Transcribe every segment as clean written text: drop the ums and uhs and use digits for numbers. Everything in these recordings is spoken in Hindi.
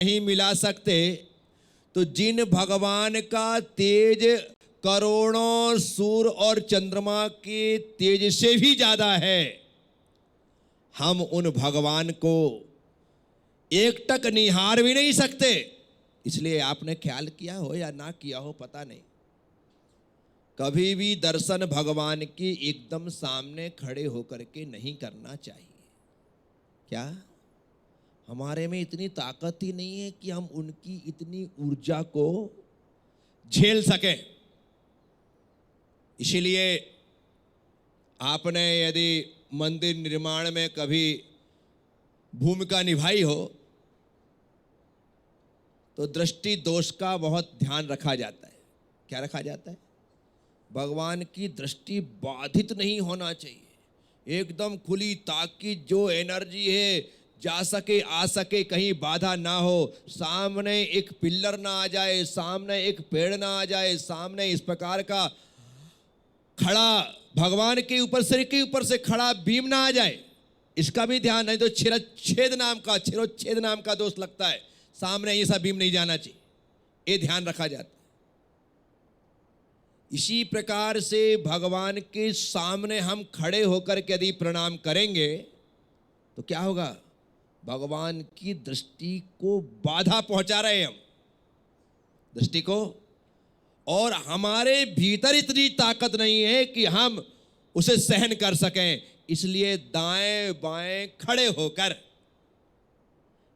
नहीं मिला सकते, तो जिन भगवान का तेज करोड़ों सूर्य और चंद्रमा के तेज से भी ज्यादा है, हम उन भगवान को एकटक निहार भी नहीं सकते। इसलिए आपने ख्याल किया हो या ना किया हो पता नहीं, कभी भी दर्शन भगवान की एकदम सामने खड़े होकर के नहीं करना चाहिए। क्या हमारे में इतनी ताकत ही नहीं है कि हम उनकी इतनी ऊर्जा को झेल सकें? इसीलिए आपने यदि मंदिर निर्माण में कभी भूमिका निभाई हो तो दृष्टि दोष का बहुत ध्यान रखा जाता है। क्या रखा जाता है? भगवान की दृष्टि बाधित नहीं होना चाहिए, एकदम खुली, ताकि जो एनर्जी है जा सके आ सके, कहीं बाधा ना हो। सामने एक पिल्लर ना आ जाए, सामने एक पेड़ ना आ जाए, सामने इस प्रकार का खड़ा भगवान के ऊपर से खड़ा बीम ना आ जाए, इसका भी ध्यान। नहीं तो छिरोच्छेद नाम का दोष लगता है। सामने ऐसा बीम नहीं जाना चाहिए, ये ध्यान रखा जाता है। इसी प्रकार से भगवान के सामने हम खड़े होकर के यदि प्रणाम करेंगे तो क्या होगा? भगवान की दृष्टि को बाधा पहुंचा रहे हैं हम, दृष्टि को। और हमारे भीतर इतनी ताकत नहीं है कि हम उसे सहन कर सकें। इसलिए दाएं बाएं खड़े होकर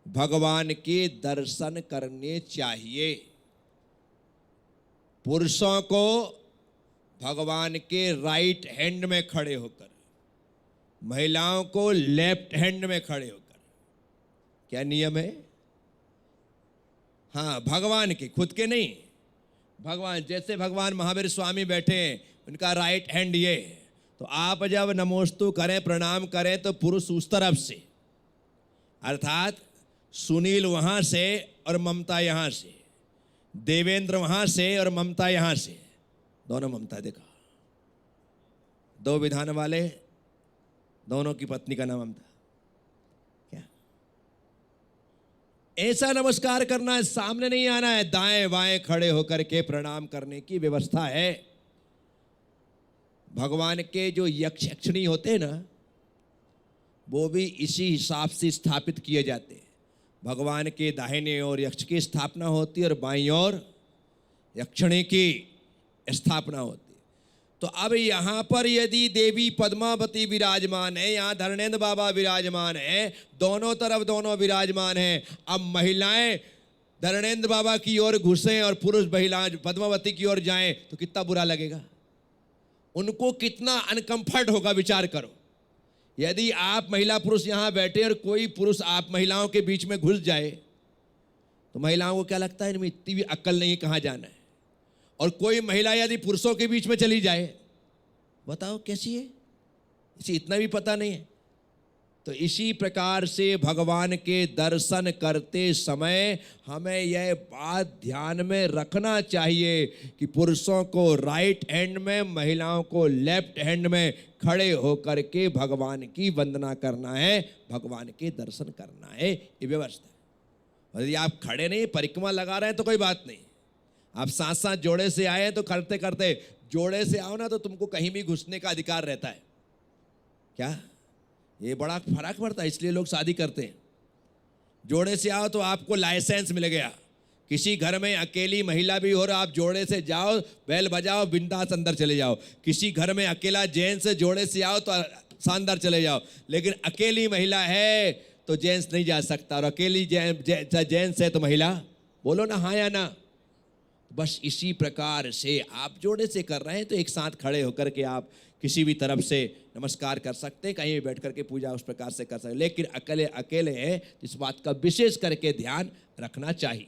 भगवान के दर्शन करने चाहिए। पुरुषों को भगवान के राइट हैंड में खड़े होकर, महिलाओं को लेफ्ट हैंड में खड़े होकर। क्या नियम है? हाँ, भगवान के, खुद के नहीं। भगवान, जैसे भगवान महावीर स्वामी बैठे हैं, उनका राइट हैंड ये, तो आप जब नमोस्तु करें, प्रणाम करें, तो पुरुष उस तरफ से, अर्थात सुनील वहां से और ममता यहां से, देवेंद्र वहां से और ममता यहां से, दोनों ममता। देखा, दो विधान वाले, दोनों की पत्नी का नाम ममता। क्या ऐसा नमस्कार करना है, सामने नहीं आना है, दाएं बाएं खड़े होकर के प्रणाम करने की व्यवस्था है। भगवान के जो यक्ष यक्षिणी होते हैं ना, वो भी इसी हिसाब से स्थापित किए जाते हैं। भगवान के दाहिने ओर यक्ष की स्थापना होती है और बाईं ओर यक्षिणी की स्थापना होती है। तो अब यहां पर यदि देवी पद्मावती विराजमान है, यहां धर्मेंद्र बाबा विराजमान है, दोनों तरफ दोनों विराजमान हैं। अब महिलाएं धर्मेंद्र बाबा की ओर घुसें और पुरुष महिलाएं पद्मावती की ओर जाएं तो कितना बुरा लगेगा, उनको कितना अनकंफर्ट होगा। विचार करो, यदि आप महिला पुरुष यहां बैठे और कोई पुरुष आप महिलाओं के बीच में घुस जाए तो महिलाओं को क्या लगता है, इनमें इतनी भी अक्ल नहीं, कहां जाना है। और कोई महिला यदि पुरुषों के बीच में चली जाए, बताओ कैसी है, इसे इतना भी पता नहीं है। तो इसी प्रकार से भगवान के दर्शन करते समय हमें यह बात ध्यान में रखना चाहिए कि पुरुषों को राइट हैंड में, महिलाओं को लेफ्ट हैंड में खड़े होकर के भगवान की वंदना करना है, भगवान के दर्शन करना है, ये व्यवस्था है। यदि आप खड़े नहीं, परिक्रमा लगा रहे हैं तो कोई बात नहीं, आप साथ साथ जोड़े से आए हैं तो करते करते जोड़े से आओ ना, तो तुमको कहीं भी घुसने का अधिकार रहता है। क्या ये बड़ा फर्क पड़ता है, इसलिए लोग शादी करते हैं। जोड़े से आओ तो आपको लाइसेंस मिल गया। किसी घर में अकेली महिला भी हो और आप जोड़े से जाओ, बैल बजाओ, बिंदास अंदर चले जाओ। किसी घर में अकेला जेंट्स जोड़े से आओ तो शानदार चले जाओ। लेकिन अकेली महिला है तो जेंट्स नहीं जा सकता, और अकेली जेंट्स है तो महिला, बोलो ना हाँ या ना। बस इसी प्रकार से आप जोड़े से कर रहे हैं तो एक साथ खड़े होकर के आप किसी भी तरफ से नमस्कार कर सकते हैं, कहीं भी बैठ करके पूजा उस प्रकार से कर सकते हैं। लेकिन अकेले हैं, इस बात का विशेष करके ध्यान रखना चाहिए।